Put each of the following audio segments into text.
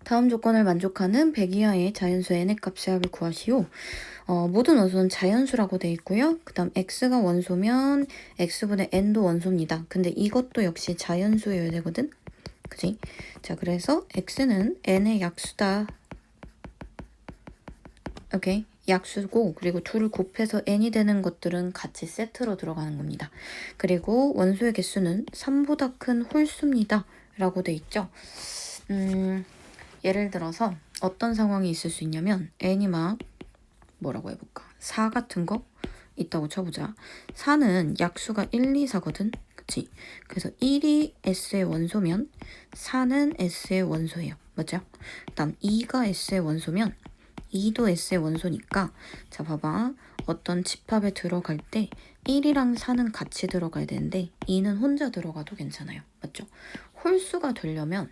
다음 조건을 만족하는 100 이하의 자연수 n의 값의 합을 구하시오. 모든 원소는 자연수라고 되어 있고요. 그 다음 x가 원소면 x분의 n도 원소입니다. 근데 이것도 역시 자연수여야 되거든. 그지? 자, 그래서 x는 n의 약수다. 오케이. 약수고, 그리고 둘을 곱해서 n이 되는 것들은 같이 세트로 들어가는 겁니다. 그리고 원소의 개수는 3보다 큰 홀수입니다. 라고 돼 있죠. 예를 들어서 어떤 상황이 있을 수 있냐면 n이 막 뭐라고 해볼까? 4 같은 거 있다고 쳐보자. 4는 약수가 1, 2, 4거든. 그치? 그래서 1이 S의 원소면 4는 S의 원소예요. 맞죠? 그 다음 2가 S의 원소면 2도 S의 원소니까 자 봐봐. 어떤 집합에 들어갈 때 1이랑 4는 같이 들어가야 되는데 2는 혼자 들어가도 괜찮아요. 맞죠? 홀수가 되려면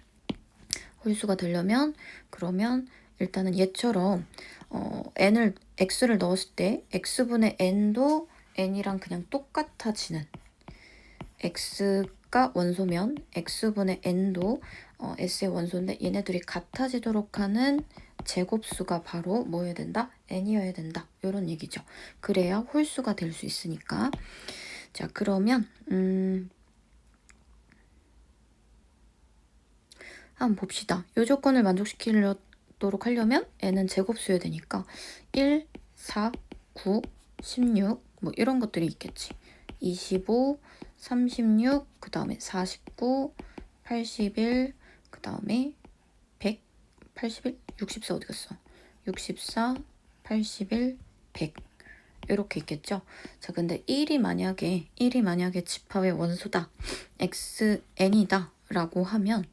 그러면 일단은 얘처럼 x를 넣었을 때 x분의 n도 n이랑 그냥 똑같아지는 x가 원소면 x분의 n도 s의 원소인데 얘네들이 같아지도록 하는 제곱수가 바로 뭐여야 된다? n이어야 된다. 이런 얘기죠. 그래야 홀수가 될 수 있으니까. 자, 그러면 한번 봅시다. 이 조건을 만족시키도록 하려면 n은 제곱수여야 되니까 1, 4, 9, 16 뭐 이런 것들이 있겠지. 25, 36, 그 다음에 49, 81, 그 다음에 100, 81, 64 어디 갔어? 64, 81, 100 이렇게 있겠죠. 자, 근데 1이 만약에 집합의 원소다. xn이다 라고 하면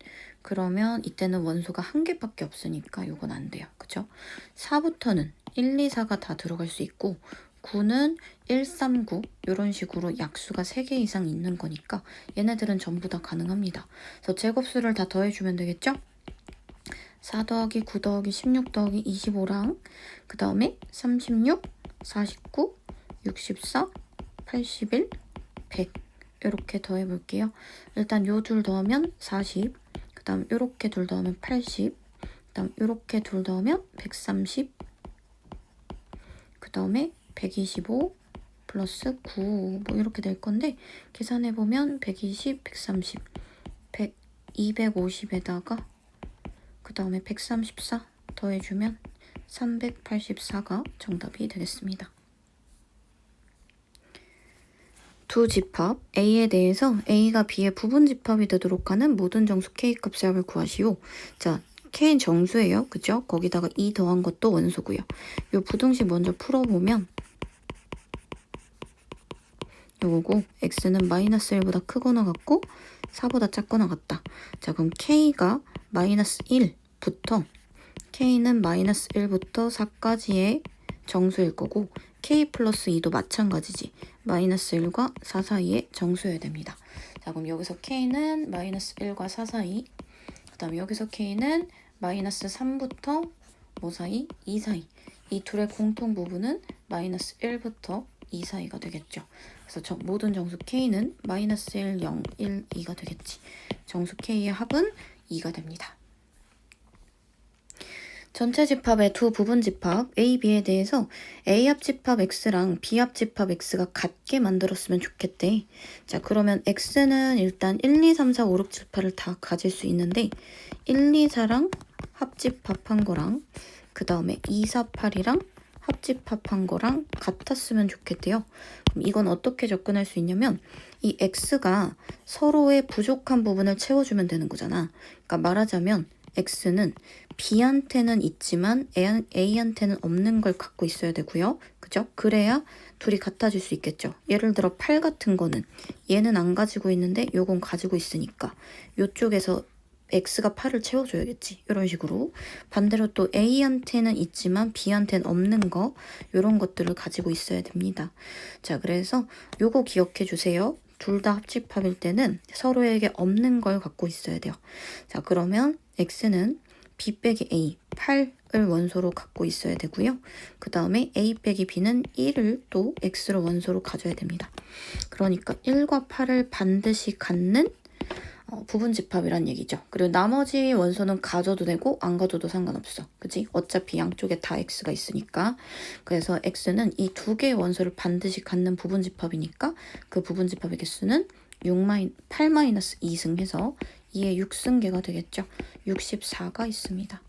그러면 이때는 원소가 한 개밖에 없으니까 이건 안 돼요. 그죠? 4부터는 1, 2, 4가 다 들어갈 수 있고 9는 1, 3, 9 이런 식으로 약수가 3개 이상 있는 거니까 얘네들은 전부 다 가능합니다. 그래서 제곱수를 다 더해주면 되겠죠? 4 더하기 9 더하기 16 더하기 25랑 그 다음에 36, 49, 64, 81, 100 이렇게 더해볼게요. 일단 요 둘 더하면 40, 그 다음 요렇게 둘 더하면 80, 그 다음 요렇게 둘 더하면 130, 그 다음에 125 플러스 9 뭐 이렇게 될 건데 계산해보면 120, 130, 100, 250에다가 그 다음에 134 더해주면 384가 정답이 되겠습니다. 두 집합 A에 대해서 A가 B의 부분 집합이 되도록 하는 모든 정수 K 값의 합을 구하시오. 자, K는 정수예요. 그죠? 거기다가 2 더한 것도 원소고요. 요 부등식 먼저 풀어보면 요거고 X는 마이너스 1보다 크거나 같고 4보다 작거나 같다. 자, 그럼 K가 마이너스 1부터 K는 마이너스 1부터 4까지의 정수일 거고 K 플러스 2도 마찬가지지. 마이너스 1과 4 사이의 정수여야 됩니다. 자, 그럼 여기서 K는 마이너스 1과 4 사이, 그 다음에 여기서 K는 마이너스 3부터 뭐 사이? 2 사이. 이 둘의 공통 부분은 마이너스 1부터 2 사이가 되겠죠. 그래서 모든 정수 K는 마이너스 1, 0, 1, 2가 되겠지. 정수 K의 합은 2가 됩니다. 전체 집합의 두 부분 집합 A, B에 대해서 A합 집합 X랑 B합 집합 X가 같게 만들었으면 좋겠대. 자, 그러면 X는 일단 1, 2, 3, 4, 5, 6, 7, 8을 다 가질 수 있는데 1, 2, 4랑 합집합한 거랑 그 다음에 2, 4, 8이랑 합집합한 거랑 같았으면 좋겠대요. 그럼 이건 어떻게 접근할 수 있냐면 이 X가 서로의 부족한 부분을 채워주면 되는 거잖아. 그러니까 말하자면 X는 B한테는 있지만 A한테는 없는 걸 갖고 있어야 되고요. 그죠? 그래야 둘이 같아질 수 있겠죠. 예를 들어 8 같은 거는 얘는 안 가지고 있는데 요건 가지고 있으니까 요쪽에서 X가 8을 채워줘야겠지. 이런 식으로. 반대로 또 A한테는 있지만 B한테는 없는 거 이런 것들을 가지고 있어야 됩니다. 자, 그래서 요거 기억해 주세요. 둘 다 합집합일 때는 서로에게 없는 걸 갖고 있어야 돼요. 자, 그러면 X는 B 빼기 A, 8을 원소로 갖고 있어야 되고요. 그 다음에 A 빼기 B는 1을 또 X로 원소로 가져야 됩니다. 그러니까 1과 8을 반드시 갖는 부분 집합이란 얘기죠. 그리고 나머지 원소는 가져도 되고 안 가져도 상관없어. 그치? 어차피 양쪽에 다 x가 있으니까. 그래서 x는 이 두 개의 원소를 반드시 갖는 부분 집합이니까 그 부분 집합의 개수는 8-2승 해서 2의 6승계가 되겠죠. 64가 있습니다.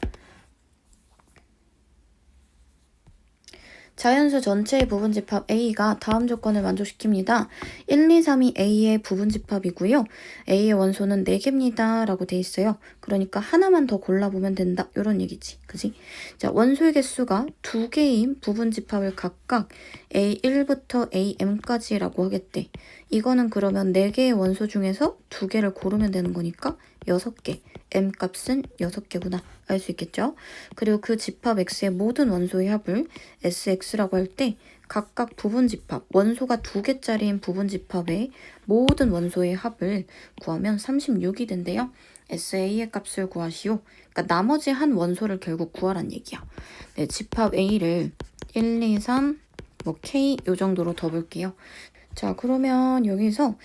자연수 전체의 부분집합 A가 다음 조건을 만족시킵니다. 1, 2, 3이 A의 부분집합이고요. A의 원소는 4개입니다. 라고 돼 있어요. 그러니까 하나만 더 골라보면 된다. 이런 얘기지. 그지? 자, 원소의 개수가 2개인 부분집합을 각각 A1부터 AM까지라고 하겠대. 이거는 그러면 4개의 원소 중에서 2개를 고르면 되는 거니까 6개. M 값은 6개구나. 알 수 있겠죠? 그리고 그 집합 X의 모든 원소의 합을 SX라고 할 때 각각 부분집합, 원소가 2개짜리인 부분집합의 모든 원소의 합을 구하면 36이 된대요. SA의 값을 구하시오. 그러니까 나머지 한 원소를 결국 구하란 얘기야. 네, 집합 A를 1, 2, 3, 뭐 K 요 정도로 더 볼게요. 자, 그러면 여기서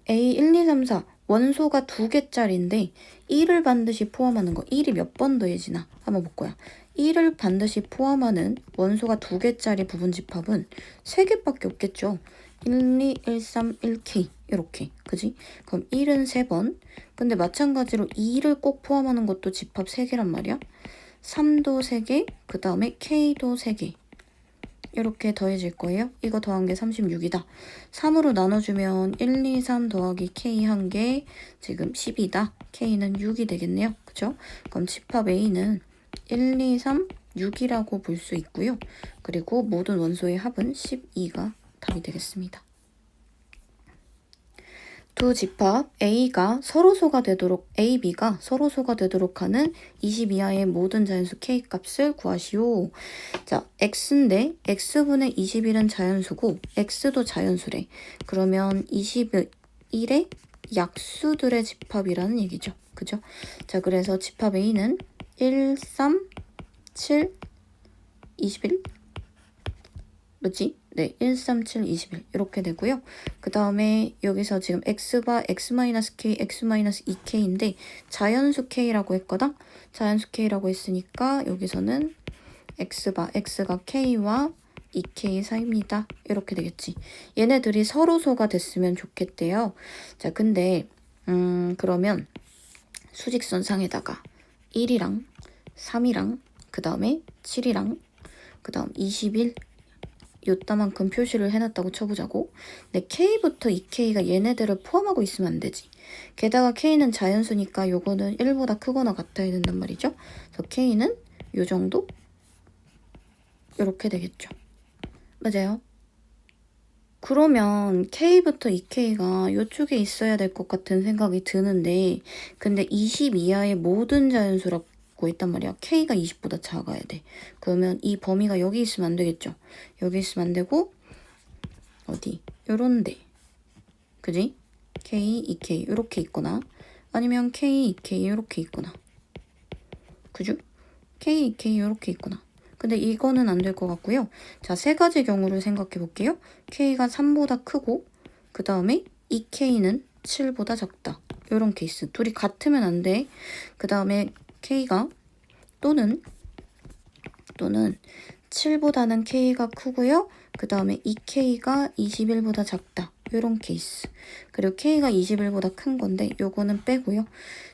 A 1, 2, 3, 4 원소가 2개짜리인데 1을 반드시 포함하는 거. 1이 몇 번 더해지나? 한번 볼 거야. 1을 반드시 포함하는 원소가 2개짜리 부분집합은 3개밖에 없겠죠. 1, 2, 1, 3, 1K 이렇게. 그지? 그럼 1은 3번. 근데 마찬가지로 2를 꼭 포함하는 것도 집합 3개란 말이야. 3도 3개, 그 다음에 K도 3개. 이렇게 더해질 거예요. 이거 더한 게 36이다. 3으로 나눠주면 1, 2, 3 더하기 K 한 개 지금 10이다. K는 6이 되겠네요. 그쵸? 그럼 집합 A는 1, 2, 3, 6이라고 볼 수 있고요. 그리고 모든 원소의 합은 12가 답이 되겠습니다. 두 집합 A가 서로소가 되도록 AB가 서로소가 되도록 하는 20 이하의 모든 자연수 K 값을 구하시오. 자, X인데 X분의 21은 자연수고 X도 자연수래. 그러면 21의 약수들의 집합이라는 얘기죠. 그죠? 자, 그래서 집합 A는 1, 3, 7, 21 뭐지? 네, 1, 3, 7, 21 이렇게 되고요. 그 다음에 여기서 지금 x바 x-k, x-2k인데 자연수 k라고 했거든? 자연수 k라고 했으니까 여기서는 x바 x가 k와 2k 사이입니다. 이렇게 되겠지. 얘네들이 서로소가 됐으면 좋겠대요. 자, 근데 그러면 수직선상에다가 1이랑 3이랑 그 다음에 7이랑 그 다음 21 요따만큼 표시를 해놨다고 쳐보자고. 근데 K부터 2K가 얘네들을 포함하고 있으면 안 되지. 게다가 K는 자연수니까 요거는 1보다 크거나 같아야 된단 말이죠. 그래서 K는 요 정도? 요렇게 되겠죠. 맞아요. 그러면 K부터 2K가 요쪽에 있어야 될 것 같은 생각이 드는데 근데 20 이하의 모든 자연수라고 있단 말이야. K가 20보다 작아야 돼. 그러면 이 범위가 여기 있으면 안 되겠죠. 여기 있으면 안 되고 어디? 요런데. 그지? K, 2K 요렇게 있거나 아니면 K, 2K 요렇게 있거나 그죠? K, 2K 요렇게 있거나 근데 이거는 안 될 것 같고요. 자, 세 가지 경우를 생각해 볼게요. K가 3보다 크고 그 다음에 2K는 7보다 작다. 요런 케이스. 둘이 같으면 안 돼. 그 다음에 K가 또는 7보다는 K가 크고요. 그 다음에 2K가 21보다 작다. 이런 케이스. 그리고 K가 21보다 큰 건데 요거는 빼고요.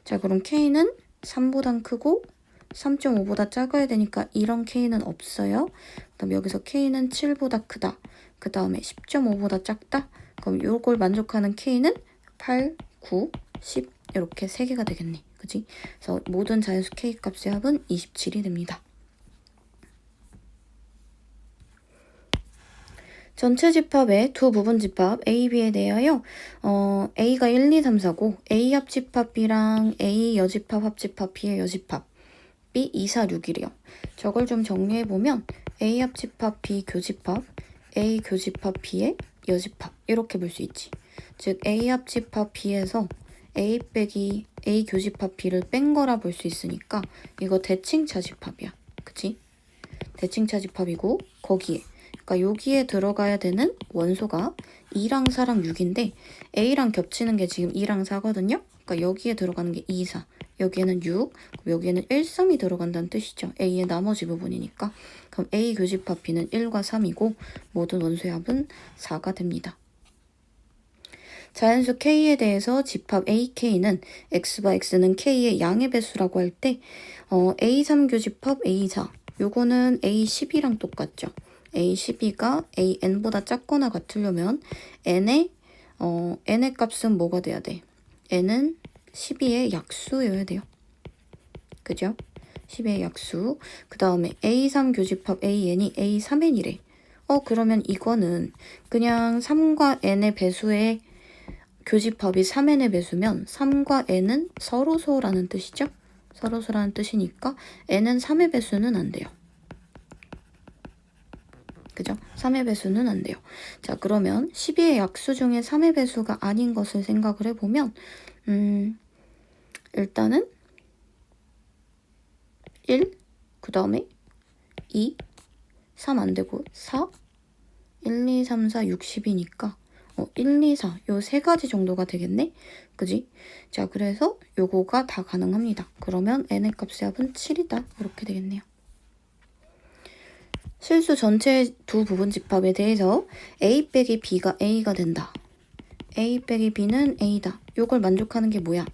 자, 그럼 K는 3보다 크고 3.5보다 작아야 되니까 이런 K는 없어요. 그 다음에 여기서 K는 7보다 크다. 그 다음에 10.5보다 작다. 그럼 요걸 만족하는 K는 8, 9, 10 이렇게 3개가 되겠네. 그치? 그래서 모든 자연수 K 값의 합은 27이 됩니다. 전체 집합의 두 부분 집합 A, B에 대하여 A가 1, 2, 3, 4고 A 합집합 B랑 A 여집합 합집합 B의 여집합 B 2, 4, 6이래요. 저걸 좀 정리해보면 A 합집합 B 교집합 A 교집합 B의 여집합 이렇게 볼 수 있지. 즉 A 합집합 B에서 A 빼기 A 교집합 B를 뺀 거라 볼 수 있으니까 이거 대칭차 집합이야. 그치? 대칭차 집합이고 거기에 그러니까 여기에 들어가야 되는 원소가 2랑 4랑 6인데 A랑 겹치는 게 지금 2랑 4거든요. 그러니까 여기에 들어가는 게 2, 4. 여기에는 6, 여기에는 1, 3이 들어간다는 뜻이죠. A의 나머지 부분이니까. 그럼 A 교집합 B는 1과 3이고 모든 원소의 합은 4가 됩니다. 자연수 K에 대해서 집합 AK는 X바 X는 K의 양의 배수라고 할 때 A3 교집합 A4 요거는 A12랑 똑같죠. A12가 AN보다 작거나 같으려면 N의 값은 뭐가 돼야 돼? N은 12의 약수여야 돼요. 그죠? 10의 약수. 그 다음에 A3 교집합 AN이 A3N이래. 그러면 이거는 그냥 3과 N의 배수의 교집합이 3n의 배수면 3과 n은 서로소라는 뜻이죠? 서로소라는 뜻이니까 n은 3의 배수는 안 돼요. 그죠? 3의 배수는 안 돼요. 자, 그러면 12의 약수 중에 3의 배수가 아닌 것을 생각을 해보면 일단은 1, 그 다음에 2, 3 안 되고 4, 1, 2, 3, 4, 6, 10이니까 1, 2, 4, 요 세 가지 정도가 되겠네? 그지? 자, 그래서 요거가 다 가능합니다. 그러면 n의 값의 합은 7이다. 이렇게 되겠네요. 실수 전체 두 부분 집합에 대해서 a 빼기 b가 a가 된다. a 빼기 b는 a다. 요걸 만족하는 게 뭐야?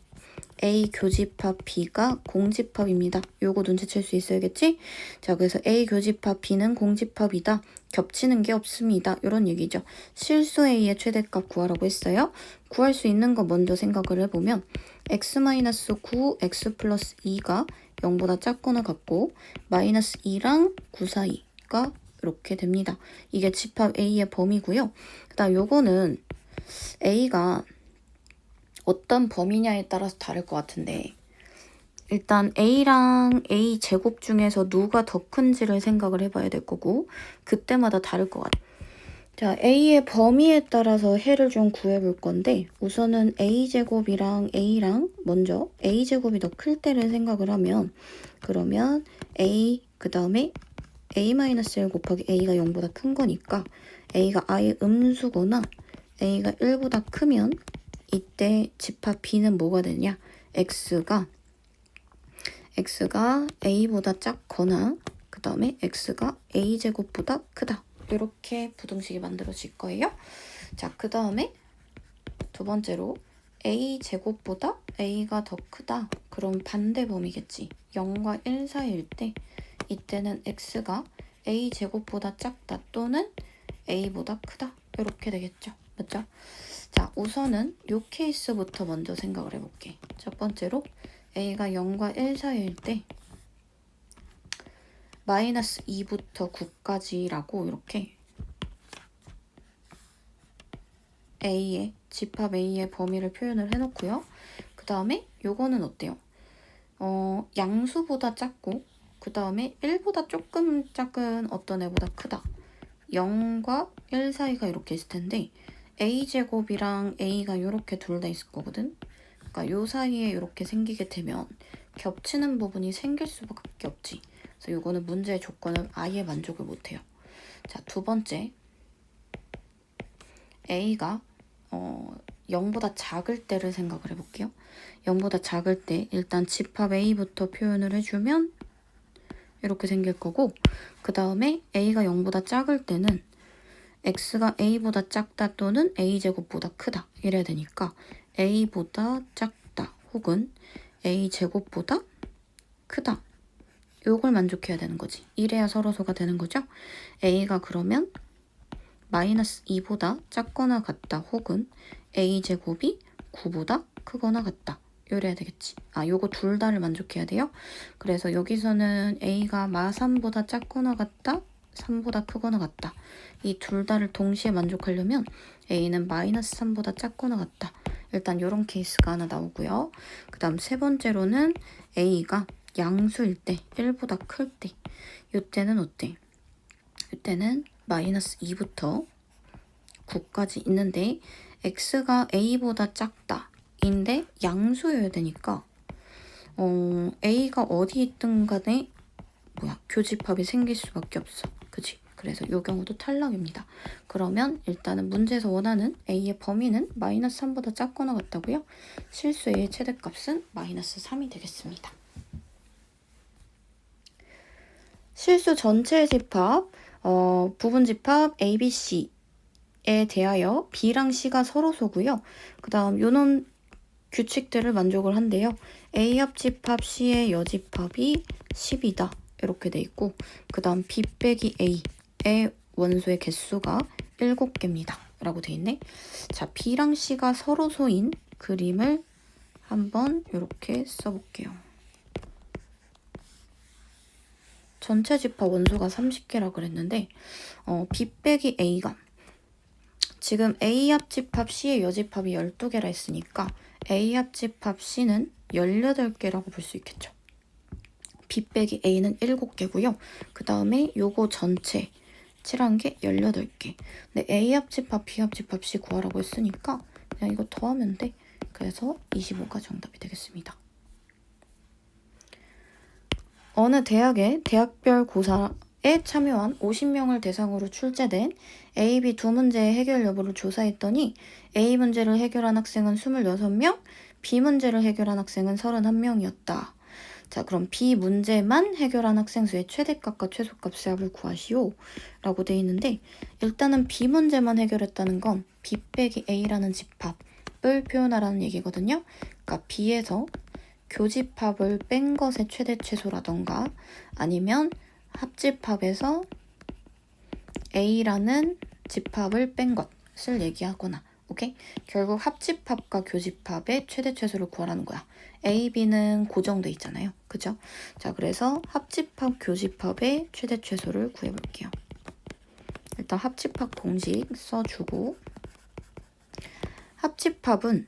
A 교집합 B가 공집합입니다. 요거 눈치챌 수 있어야겠지? 자, 그래서 A 교집합 B는 공집합이다. 겹치는 게 없습니다. 이런 얘기죠. 실수 A의 최대값 구하라고 했어요. 구할 수 있는 거 먼저 생각을 해보면 x-9, x 플러스 2가 0보다 작거나 같고 마이너스 2랑 9 사이가 이렇게 됩니다. 이게 집합 A의 범위고요. 그 다음 요거는 A가 어떤 범위냐에 따라서 다를 것 같은데 일단 A랑 A 제곱 중에서 누가 더 큰지를 생각을 해봐야 될 거고 그때마다 다를 것 같아요. 자, A의 범위에 따라서 해를 좀 구해볼 건데 우선은 A제곱이랑 A랑 먼저 A제곱이 더 클 때를 생각을 하면 그러면 A 그 다음에 A-1 곱하기 A가 0보다 큰 거니까 A가 아예 음수거나 A가 1보다 크면 이때 집합 B는 뭐가 되냐? X가 A보다 작거나 그 다음에 X가 A제곱보다 크다. 이렇게 부등식이 만들어질 거예요. 자, 그 다음에 두 번째로 A제곱보다 A가 더 크다. 그럼 반대 범위겠지. 0과 1 사이일 때 이때는 X가 A제곱보다 작다 또는 A보다 크다. 이렇게 되겠죠. 맞죠? 자, 우선은 이 케이스부터 먼저 생각을 해볼게. 첫 번째로 A가 0과 1 사이일 때 마이너스 2부터 9까지라고 이렇게 A의 집합 A의 범위를 표현을 해놓고요. 그 다음에 요거는 어때요? 양수보다 작고 그 다음에 1보다 조금 작은 어떤 애보다 크다. 0과 1 사이가 이렇게 있을 텐데 A제곱이랑 A가 이렇게 둘 다 있을 거거든. 그러니까 요 사이에 이렇게 생기게 되면 겹치는 부분이 생길 수밖에 없지. 그래서 요거는 문제의 조건을 아예 만족을 못해요. 자, 두 번째 A가 0보다 작을 때를 생각을 해볼게요. 0보다 작을 때 일단 집합 A부터 표현을 해주면 이렇게 생길 거고 그 다음에 A가 0보다 작을 때는 X가 A보다 작다 또는 A제곱보다 크다 이래야 되니까 A보다 작다 혹은 A제곱보다 크다 요걸 만족해야 되는 거지. 이래야 서로소가 되는 거죠. A가 그러면 마이너스 2보다 작거나 같다 혹은 A제곱이 9보다 크거나 같다 이래야 되겠지. 요거 둘 다를 만족해야 돼요. 그래서 여기서는 A가 마3보다 작거나 같다 3보다 크거나 같다. 이 둘 다를 동시에 만족하려면 A는 마이너스 3보다 작거나 같다. 일단 이런 케이스가 하나 나오고요. 그 다음 세 번째로는 A가 양수일 때 1보다 클 때 이때는 어때? 이때는 마이너스 2부터 9까지 있는데 X가 A보다 작다 인데 양수여야 되니까 A가 어디 있든 간에 교집합이 생길 수밖에 없어. 그치? 그래서 이 경우도 탈락입니다. 그러면 일단은 문제에서 원하는 A의 범위는 마이너스 3보다 작거나 같다고요? 실수 A의 최대값은 마이너스 3이 되겠습니다. 실수 전체의 집합, 부분 집합 A, B, C에 대하여 B랑 C가 서로소고요. 그 다음 요놈 규칙들을 만족을 한대요. A 합집합 C의 여집합이 10이다. 이렇게 돼 있고 그 다음 B 빼기 A의 원소의 개수가 7개입니다. 라고 돼 있네. 자, B랑 C가 서로소인 그림을 한번 이렇게 써볼게요. 전체 집합 원소가 30개라 그랬는데 B 빼기 A가 지금 A 합집합 C의 여집합이 12개라 했으니까 A 합집합 C는 18개라고 볼 수 있겠죠. B 빼기 A는 7개고요. 그 다음에 요거 전체 칠한 게 18개. 근데 A 합집합 B 합집합 C 구하라고 했으니까 그냥 이거 더하면 돼. 그래서 25가 정답이 되겠습니다. 어느 대학의 대학별 고사에 참여한 50명을 대상으로 출제된 A, B 두 문제의 해결 여부를 조사했더니 A 문제를 해결한 학생은 26명, B 문제를 해결한 학생은 31명이었다. 자, 그럼 B 문제만 해결한 학생 수의 최대값과 최소값의 합을 구하시오 라고 돼 있는데 일단은 B 문제만 해결했다는 건 B 빼기 A라는 집합을 표현하라는 얘기거든요. 그러니까 B에서 교집합을 뺀 것의 최대 최소라던가 아니면 합집합에서 A라는 집합을 뺀 것을 얘기하거나 오케이? 결국 합집합과 교집합의 최대 최소를 구하라는 거야. A, B는 고정돼 있잖아요. 그죠? 자, 그래서 합집합, 교집합의 최대 최소를 구해볼게요. 일단 합집합 공식 써주고 합집합은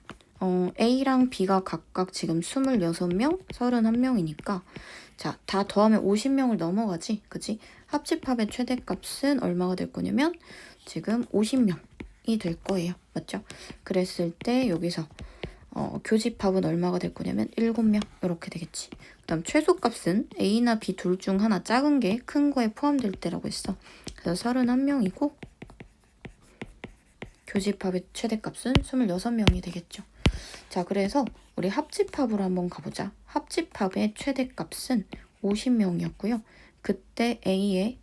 A랑 B가 각각 지금 26명, 31명이니까 자, 다 더하면 50명을 넘어가지. 그치? 합집합의 최대값은 얼마가 될 거냐면 지금 50명이 될 거예요. 맞죠? 그랬을 때 여기서 교집합은 얼마가 될 거냐면 7명 이렇게 되겠지. 그 다음 최소값은 A나 B 둘 중 하나 작은 게 큰 거에 포함될 때라고 했어. 그래서 31명이고 교집합의 최대값은 26명이 되겠죠. 자, 그래서 우리 합집합으로 한번 가보자. 합집합의 최대값은 50명이었고요. 그때 A의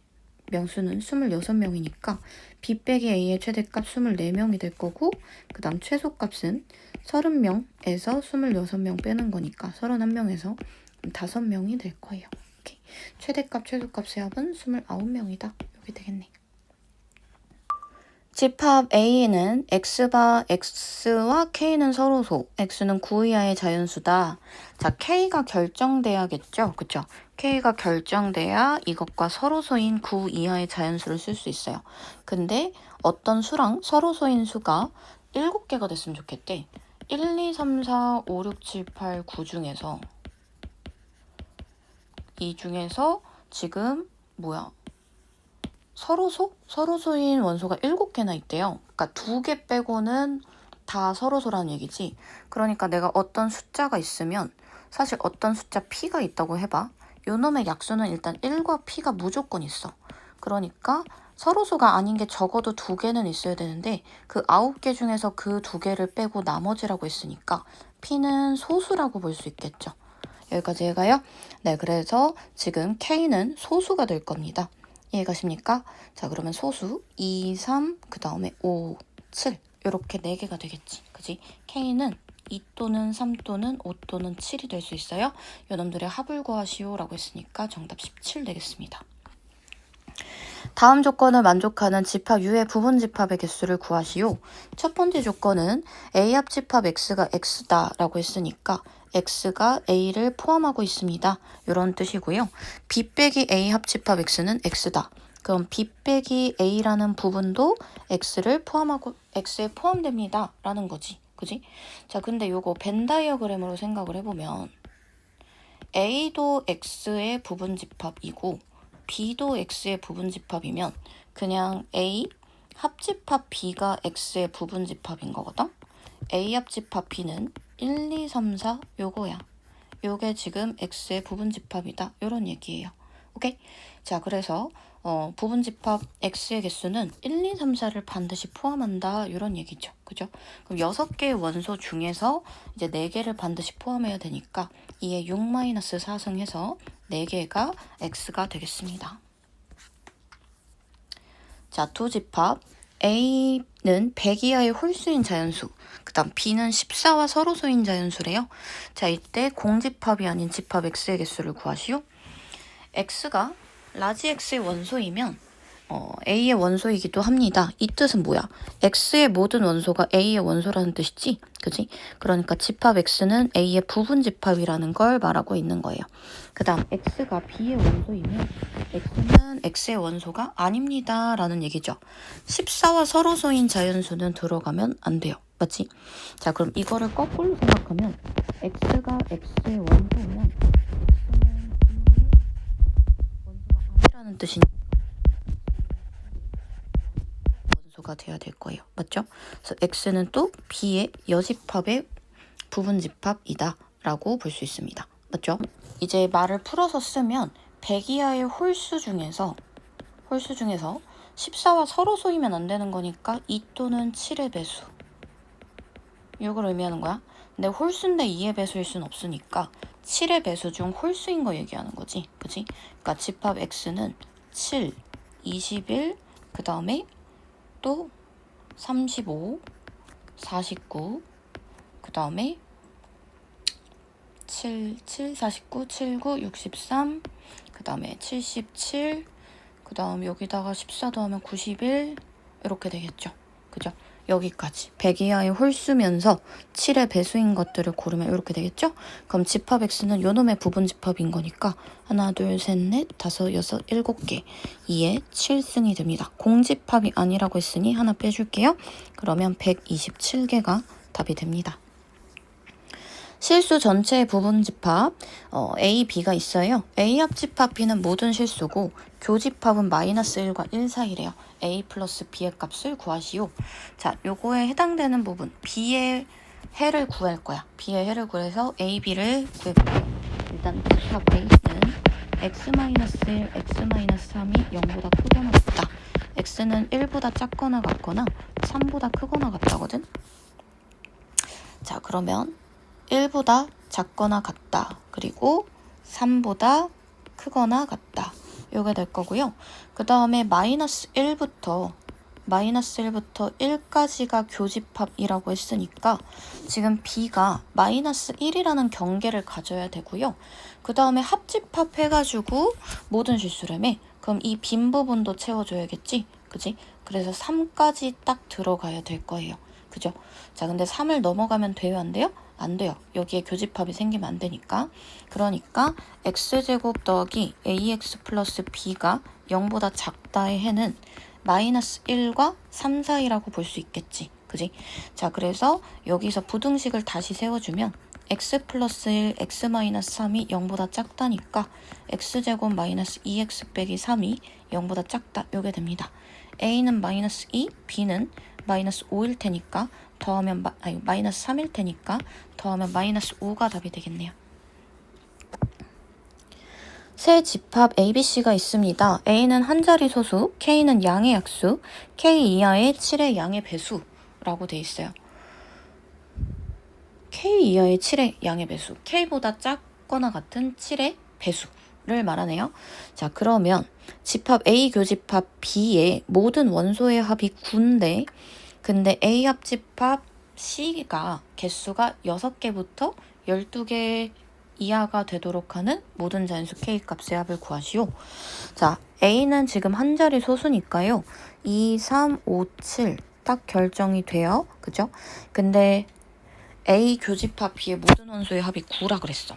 명수는 26명이니까 B 빼기 A의 최대값 24명이 될 거고 그 다음 최소값은 30명에서 26명 빼는 거니까 31명에서 5명이 될 거예요. 오케이. 최대값, 최소값의 합은 29명이다. 이렇게 되겠네. 집합 A는 X바 X와 K는 서로소, X는 9 이하의 자연수다. 자, K가 결정돼야겠죠? 그쵸? K가 결정돼야 이것과 서로소인 9 이하의 자연수를 쓸 수 있어요. 근데 어떤 수랑 서로소인 수가 7개가 됐으면 좋겠대. 1, 2, 3, 4, 5, 6, 7, 8, 9 중에서 이 중에서 지금 뭐야? 서로소인 원소가 7개나 있대요. 그러니까 2개 빼고는 다 서로소라는 얘기지. 그러니까 내가 어떤 숫자가 있으면 사실 어떤 숫자 P가 있다고 해봐. 요놈의 약수는 일단 1과 P가 무조건 있어. 그러니까 서로소가 아닌 게 적어도 2개는 있어야 되는데 그 9개 중에서 그 2개를 빼고 나머지라고 했으니까 P는 소수라고 볼 수 있겠죠. 여기까지 해가요? 네, 그래서 지금 K는 소수가 될 겁니다. 이해가십니까? 자, 그러면 소수 2, 3, 그 다음에 5, 7 이렇게 4개가 되겠지. 그지? K는 2 또는 3 또는 5 또는 7이 될 수 있어요. 요놈들의 합을 구하시오 라고 했으니까 정답 17 되겠습니다. 다음 조건을 만족하는 집합 U의 부분 집합의 개수를 구하시오. 첫 번째 조건은 A 합집합 X가 X다 라고 했으니까 X가 A를 포함하고 있습니다. 이런 뜻이고요. B 빼기 A 합집합 X는 X다. 그럼 B 빼기 A라는 부분도 X를 포함하고 X에 포함됩니다. 라는 거지. 그지? 자, 근데 요거 벤 다이어그램으로 생각을 해보면 A도 X의 부분 집합이고 B도 X의 부분 집합이면 그냥 A 합집합 B가 X의 부분 집합인 거거든? A 합집합 B는 1, 2, 3, 4 요거야. 요게 지금 X의 부분 집합이다. 요런 얘기예요. 오케이? 자, 그래서 부분집합 x의 개수는 1, 2, 3, 4를 반드시 포함한다. 이런 얘기죠. 그죠? 그럼 6개의 원소 중에서 이제 4개를 반드시 포함해야 되니까 2에 6-4승 해서 4개가 x가 되겠습니다. 자, 두 집합 A는 100 이하의 홀수인 자연수, 그 다음 B는 14와 서로소인 자연수래요. 자, 이때 공집합이 아닌 집합 x의 개수를 구하시오. x가 라지 x의 원소이면 A의 원소이기도 합니다. 이 뜻은 뭐야? X의 모든 원소가 A의 원소라는 뜻이지? 그지? 그러니까 집합 X는 A의 부분 집합이라는 걸 말하고 있는 거예요. 그 다음 X가 B의 원소이면 X는 X의 원소가 아닙니다. 라는 얘기죠. 14와 서로소인 자연수는 들어가면 안 돼요. 맞지? 자, 그럼 이거를 거꾸로 생각하면 X가 X의 원소면 X는 B의 원소가 아니라는 뜻이니까 원소가 돼야 될 거예요. 맞죠? 그래서 X는 또 B의 여집합의 부분집합이다 라고 볼 수 있습니다. 맞죠? 이제 말을 풀어서 쓰면 100 이하의 홀수 중에서 14와 서로소이면 안 되는 거니까 2 또는 7의 배수, 이걸 의미하는 거야. 근데 홀수인데 2의 배수일 순 없으니까 7의 배수 중 홀수인 거 얘기하는 거지. 그치? 그러니까 집합 X는 7, 21, 그 다음에 또 35, 49, 그 다음에 7, 49, 79, 63, 그 다음에 77, 그 다음 여기다가 14 더하면 91, 이렇게 되겠죠. 그죠? 여기까지 100 이하의 홀수면서 7의 배수인 것들을 고르면 이렇게 되겠죠? 그럼 집합 X는 요놈의 부분 집합인 거니까 하나, 둘, 셋, 넷, 다섯, 여섯, 7개 2에 7승이 됩니다. 공집합이 아니라고 했으니 하나 빼줄게요. 그러면 127개가 답이 됩니다. 실수 전체의 부분 집합 A, B가 있어요. A 합집합 B는 모든 실수고 교집합은 -1과 1 사이래요. A 플러스 B의 값을 구하시오. 자, 요거에 해당되는 부분 B의 해를 구할 거야. B의 해를 구해서 A, B를 구해볼게요. 일단 집합 A는 x-1, x-3이 0보다 크거나 같다. x는 1보다 작거나 같거나 3보다 크거나 같다거든. 자, 그러면 1보다 작거나 같다. 그리고 3보다 크거나 같다. 요게 될 거고요. 그 다음에 -1부터 1까지가 교집합이라고 했으니까 지금 B가 -1이라는 경계를 가져야 되고요. 그 다음에 합집합 해가지고 모든 실수라며. 그럼 이 빈 부분도 채워줘야겠지? 그지? 그래서 3까지 딱 들어가야 될 거예요. 그죠? 자, 근데 3을 넘어가면 돼요? 안 돼요? 안 돼요. 여기에 교집합이 생기면 안 되니까. 그러니까 x제곱 더하기 ax 플러스 b가 0보다 작다의 해는 -1과 3 사이라고 볼 수 있겠지. 그지? 자, 그래서 여기서 부등식을 다시 세워주면 x 플러스 1, x 마이너스 3이 0보다 작다니까 x제곱 마이너스 2x 빼기 3이 0보다 작다. 요게 됩니다. a는 -2, b는 -5일 테니까 더하면 -3일 테니까 더하면 -5가 답이 되겠네요. 세 집합 ABC가 있습니다. A는 한 자리 소수, K는 양의 약수, K 이하의 7의 양의 배수라고 돼 있어요. K 이하의 7의 양의 배수, K보다 작거나 같은 7의 배수를 말하네요. 자, 그러면 집합 A 교집합 B의 모든 원소의 합이 9인데 근데 A 합집합 C가 개수가 6개부터 12개 이하가 되도록 하는 모든 자연수 K 값의 합을 구하시오. 자, A는 지금 한 자리 소수니까요. 2, 3, 5, 7 딱 결정이 돼요. 그죠? 근데 A 교집합 B의 모든 원소의 합이 9라 그랬어.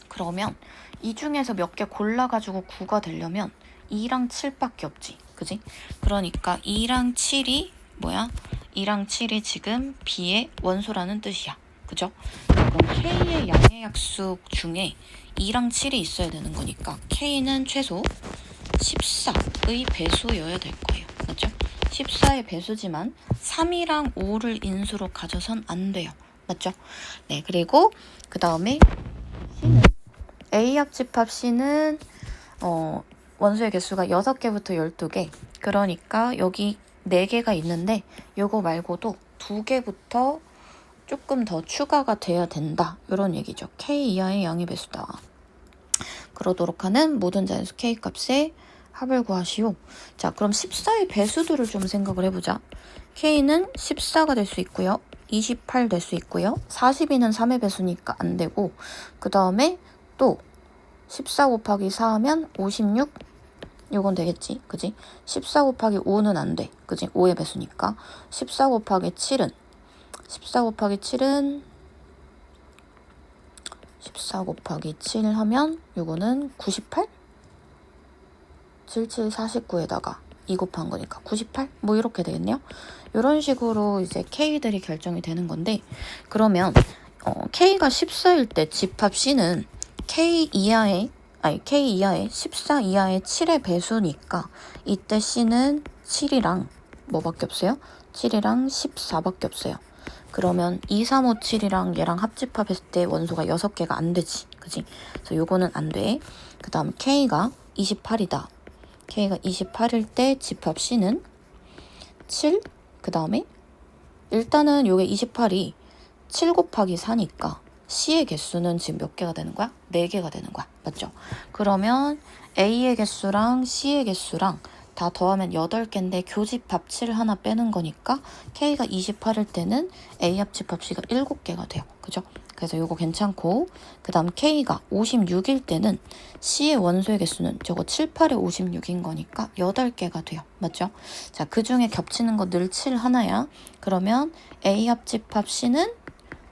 그러면 이 중에서 몇 개 골라가지고 9가 되려면 2랑 7밖에 없지. 그지? 그러니까 2랑 7이 뭐야? 2랑 7이 지금 B의 원소라는 뜻이야. 그죠? 그럼 K의 양의 약수 중에 2랑 7이 있어야 되는 거니까 K는 최소 14의 배수여야 될 거예요. 맞죠? 14의 배수지만 3이랑 5를 인수로 가져선 안 돼요. 맞죠? 네, 그리고 그 다음에 C는 A 합집합 C는 원소의 개수가 6개부터 12개. 그러니까 여기 4개가 있는데 요거 말고도 2개부터 조금 더 추가가 돼야 된다. 이런 얘기죠. k 이하의 양의 배수다. 그러도록 하는 모든 자연수 k 값의 합을 구하시오. 자, 그럼 14의 배수들을 좀 생각을 해보자. k는 14가 될 수 있고요. 28 될 수 있고요. 42는 3의 배수니까 안 되고, 그 다음에 또 14 곱하기 4 하면 56? 요건 되겠지. 그지? 14 곱하기 5는 안 돼. 그지? 5의 배수니까. 14 곱하기 7은 14 곱하기 7은 14 곱하기 7 하면 요거는 98? 77, 49에다가 2 곱한 거니까 98? 뭐 이렇게 되겠네요. 이런 식으로 이제 K들이 결정이 되는 건데, 그러면 K가 14일 때 집합 C는 K 이하의 14 이하의 7의 배수니까 이때 C는 7이랑 뭐밖에 없어요? 7이랑 14밖에 없어요. 그러면 2, 3, 5, 7이랑 얘랑 합집합했을 때 원소가 6개가 안 되지. 그지? 그래서 요거는 안 돼. 그 다음 K가 28이다. K가 28일 때 집합 C는 7, 그 다음에 일단은 요게 28이 7 곱하기 4니까 C의 개수는 지금 몇 개가 되는 거야? 4개가 되는 거야. 맞죠? 그러면 A의 개수랑 C의 개수랑 다 더하면 8개인데 교집합 7 하나 빼는 거니까 K가 28일 때는 A 합집합 C가 7개가 돼요. 그죠? 그래서 요거 괜찮고, 그 다음 K가 56일 때는 C의 원소의 개수는 저거 7, 8에 56인 거니까 8개가 돼요. 맞죠? 자, 그 중에 겹치는 거 늘 7 하나야. 그러면 A 합집합 C는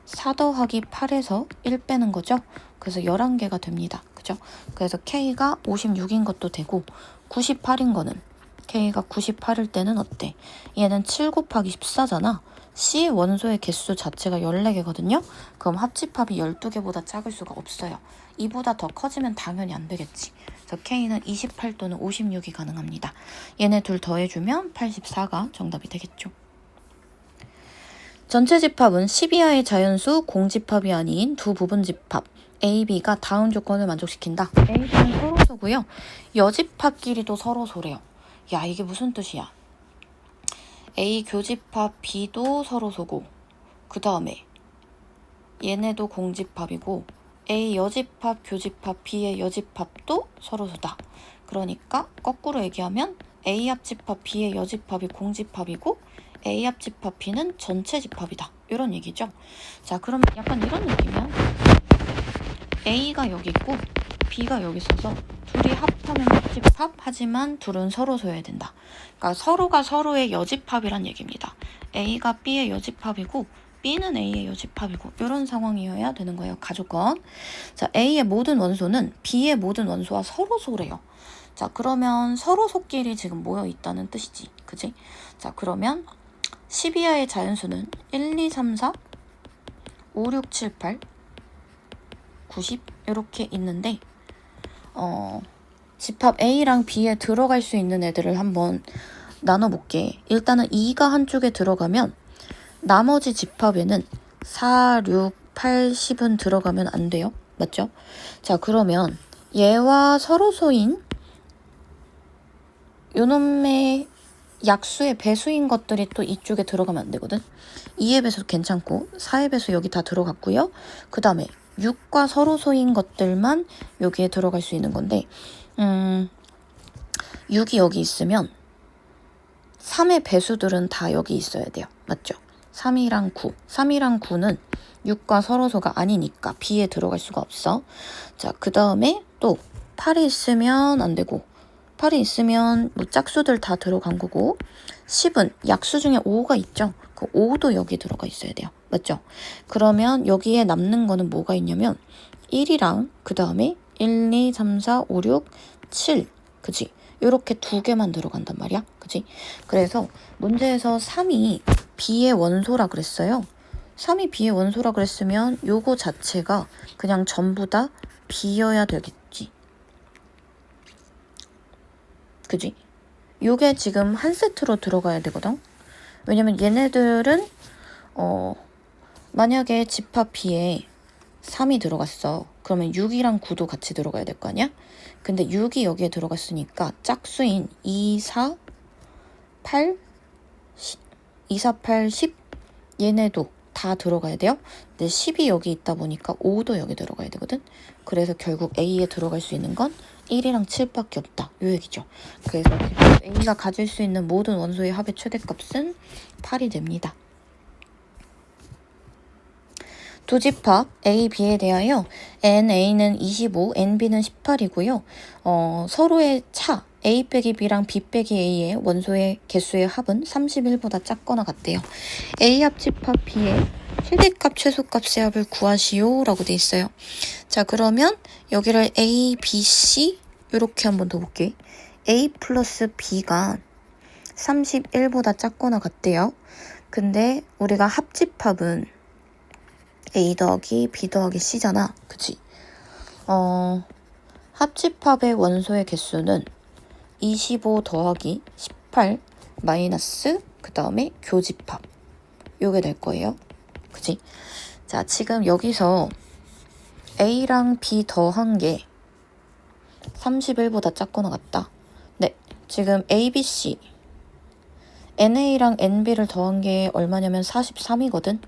4 더하기 8에서 1 빼는 거죠. 그래서 11개가 됩니다. 그죠? 그래서 K가 56인 것도 되고, 98인 거는 K가 98일 때는 어때? 얘는 7 곱하기 14잖아. C의 원소의 개수 자체가 14개거든요. 그럼 합집합이 12개보다 작을 수가 없어요. 이보다 더 커지면 당연히 안 되겠지. 그래서 K는 28 또는 56이 가능합니다. 얘네 둘 더해주면 84가 정답이 되겠죠. 전체 집합은 10 이하의 자연수 공집합이 아닌 두 부분 집합 A, B가 다음 조건을 만족시킨다. A, B는 서로소고요. 여집합끼리도 서로소래요. 야, 이게 무슨 뜻이야? A 교집합 B도 서로소고, 그 다음에 얘네도 공집합이고, A 여집합 교집합 B의 여집합도 서로소다. 그러니까 거꾸로 얘기하면 A 합집합 B의 여집합이 공집합이고 A 합집합 B는 전체 집합이다. 이런 얘기죠. 자, 그러면 약간 이런 느낌이야. A가 여기 있고 B가 여기 있어서 둘이 합하면 합집합, 하지만 둘은 서로 소여야 된다. 그러니까 서로가 서로의 여집합이란 얘기입니다. A가 B의 여집합이고 B는 A의 여집합이고 이런 상황이어야 되는 거예요. 가조건. 자, A의 모든 원소는 B의 모든 원소와 서로 소래요. 자, 그러면 서로 소끼리 지금 모여 있다는 뜻이지. 그지? 자, 그러면 10 이하의 자연수는 1, 2, 3, 4, 5, 6, 7, 8, 90 이렇게 있는데 집합 A랑 B에 들어갈 수 있는 애들을 한번 나눠볼게. 일단은 2가 한쪽에 들어가면 나머지 집합에는 4, 6, 8, 10은 들어가면 안 돼요. 맞죠? 자, 그러면 얘와 서로소인 요놈의 약수의 배수인 것들이 또 이쪽에 들어가면 안 되거든. 2의 배수 괜찮고 4의 배수 여기 다 들어갔고요. 그 다음에 6과 서로소인 것들만 여기에 들어갈 수 있는 건데 6이 여기 있으면 3의 배수들은 다 여기 있어야 돼요. 맞죠? 3이랑 9. 3이랑 9는 6과 서로소가 아니니까 B에 들어갈 수가 없어. 자, 그 다음에 또 8이 있으면 안 되고 8이 있으면 뭐 짝수들 다 들어간 거고 10은 약수 중에 5가 있죠. 그 5도 여기 들어가 있어야 돼요. 맞죠? 그러면 여기에 남는 거는 뭐가 있냐면 1이랑 그 다음에 1, 2, 3, 4, 5, 6, 7 그치? 이렇게 두 개만 들어간단 말이야. 그치? 그래서 문제에서 3이 B의 원소라 그랬어요. 3이 B의 원소라 그랬으면 요거 자체가 그냥 전부 다 B여야 되겠지. 그지? 요게 지금 한 세트로 들어가야 되거든. 왜냐면 얘네들은 만약에 집합 B에 3이 들어갔어. 그러면 6이랑 9도 같이 들어가야 될 거 아니야? 근데 6이 여기에 들어갔으니까 짝수인 2, 4, 8, 2, 4, 8, 10 얘네도 다 들어가야 돼요. 근데 10이 여기 있다 보니까 5도 여기 들어가야 되거든. 그래서 결국 A에 들어갈 수 있는 건 1이랑 7밖에 없다. 요 얘기죠. 그래서 지금 A가 가질 수 있는 모든 원소의 합의 최대값은 8이 됩니다. 두 집합 A, B에 대하여 NA는 25, NB는 18이고요. 서로의 차 A 빼기 B랑 B 빼기 A의 원소의 개수의 합은 31보다 작거나 같대요. A 합집합 B의 최대값, 최소값의 합을 구하시오 라고 돼 있어요. 자, 그러면 여기를 A, B, C 이렇게 한번 더 볼게. A 플러스 B가 31보다 작거나 같대요. 근데 우리가 합집합은 A 더하기 B 더하기 C잖아. 그치? 합집합의 원소의 개수는 25 더하기 18 마이너스 그 다음에 교집합. 요게 될 거예요. 그치? 자, 지금 여기서 A랑 B 더한 게 31보다 작거나 같다. 네, 지금 A, B, C NA랑 NB를 더한 게 얼마냐면 43이거든.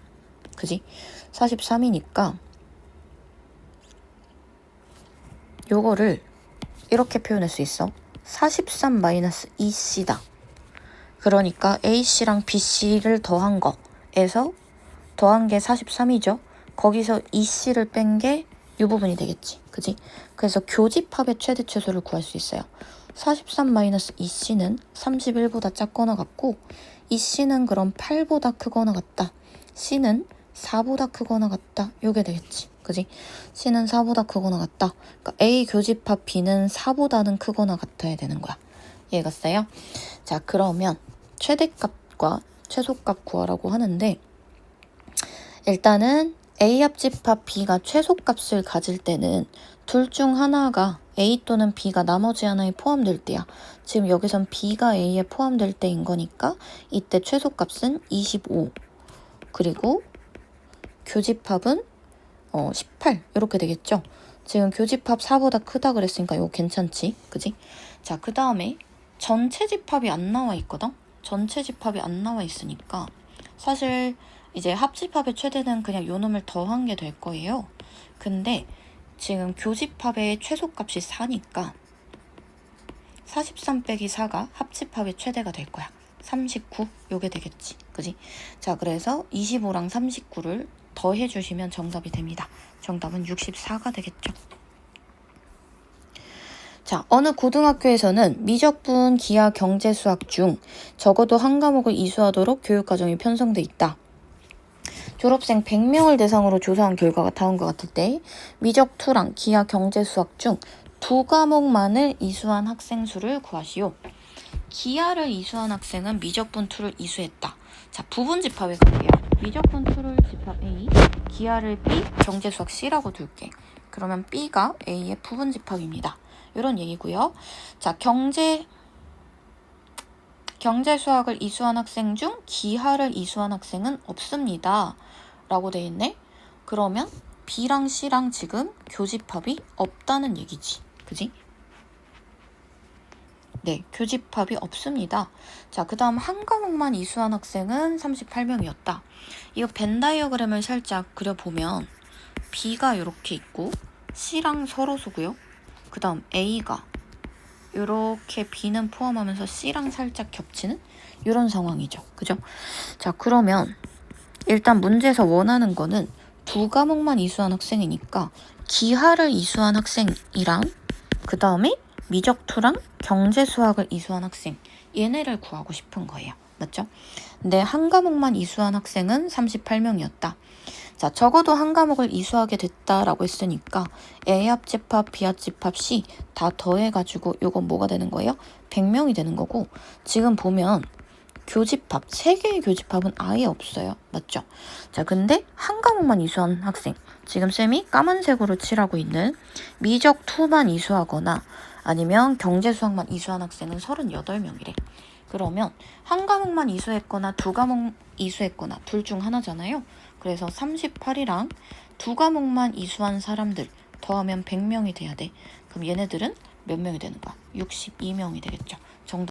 그지? 43이니까 요거를 이렇게 표현할 수 있어. 43 마이너스 2C다. 그러니까 AC랑 BC를 더한 거에서 더한 게 43이죠. 거기서 2C를 뺀 게 이 부분이 되겠지. 그지? 그래서 교집합의 최대 최소를 구할 수 있어요. 43 마이너스 2C는 31보다 작거나 같고 2C는 그럼 8보다 크거나 같다. C는 4보다 크거나 같다. 요게 되겠지. 그지? C는 4보다 크거나 같다. 그러니까 A 교집합 B는 4보다는 크거나 같아야 되는 거야. 이해갔어요? 자, 그러면 최대값과 최소값 구하라고 하는데 일단은 A 합집합 B가 최소값을 가질 때는 둘 중 하나가 A 또는 B가 나머지 하나에 포함될 때야. 지금 여기선 B가 A에 포함될 때인 거니까 이때 최소값은 25 그리고 교집합은 18 이렇게 되겠죠. 지금 교집합 4보다 크다 그랬으니까 이거 괜찮지? 그지? 자, 그 다음에 전체 집합이 안 나와 있거든? 전체 집합이 안 나와 있으니까 사실 이제 합집합의 최대는 그냥 요 놈을 더한 게 될 거예요. 근데 지금 교집합의 최소값이 4니까 43 빼기 4가 합집합의 최대가 될 거야. 39 요게 되겠지. 그지? 자, 그래서 25랑 39를 더해주시면 정답이 됩니다. 정답은 64가 되겠죠. 자, 어느 고등학교에서는 미적분, 기하, 경제, 수학 중 적어도 한 과목을 이수하도록 교육과정이 편성돼 있다. 졸업생 100명을 대상으로 조사한 결과가 다음과 같을 때 미적2랑 기하, 경제, 수학 중 두 과목만을 이수한 학생 수를 구하시오. 기하를 이수한 학생은 미적분 2를 이수했다. 자, 부분 집합에 갈게요. 미적분 2를 집합 A, 기하를 B, 경제, 수학 C라고 둘게. 그러면 B가 A의 부분 집합입니다. 이런 얘기고요. 자, 경제 수학을 이수한 학생 중 기하를 이수한 학생은 없습니다. 라고 돼 있네. 그러면 B랑 C랑 지금 교집합이 없다는 얘기지. 그지? 네, 교집합이 없습니다. 자, 그 다음 한 과목만 이수한 학생은 38명이었다. 이거 벤 다이어그램을 살짝 그려보면 B가 이렇게 있고 C랑 서로수고요. 그 다음 A가 이렇게 B는 포함하면서 C랑 살짝 겹치는 이런 상황이죠. 그죠? 자, 그러면 일단 문제에서 원하는 거는 두 과목만 이수한 학생이니까 기하를 이수한 학생이랑 그 다음에 미적2랑 경제 수학을 이수한 학생 얘네를 구하고 싶은 거예요. 맞죠? 근데 한 과목만 이수한 학생은 38명이었다. 자, 적어도 한 과목을 이수하게 됐다라고 했으니까 A 합집합, B 합집합, C 다 더해가지고 요건 뭐가 되는 거예요? 100명이 되는 거고 지금 보면 교집합, 3개의 교집합은 아예 없어요. 맞죠? 자, 근데 한 과목만 이수한 학생 지금 쌤이 까만색으로 칠하고 있는 미적2만 이수하거나 아니면 경제수학만 이수한 학생은 38명이래. 그러면 한 과목만 이수했거나 두 과목 이수했거나 둘 중 하나잖아요. 그래서 38이랑 두 과목만 이수한 사람들 더하면 100명이 돼야 돼. 그럼 얘네들은 몇 명이 되는 거야? 62명이 되겠죠. 정답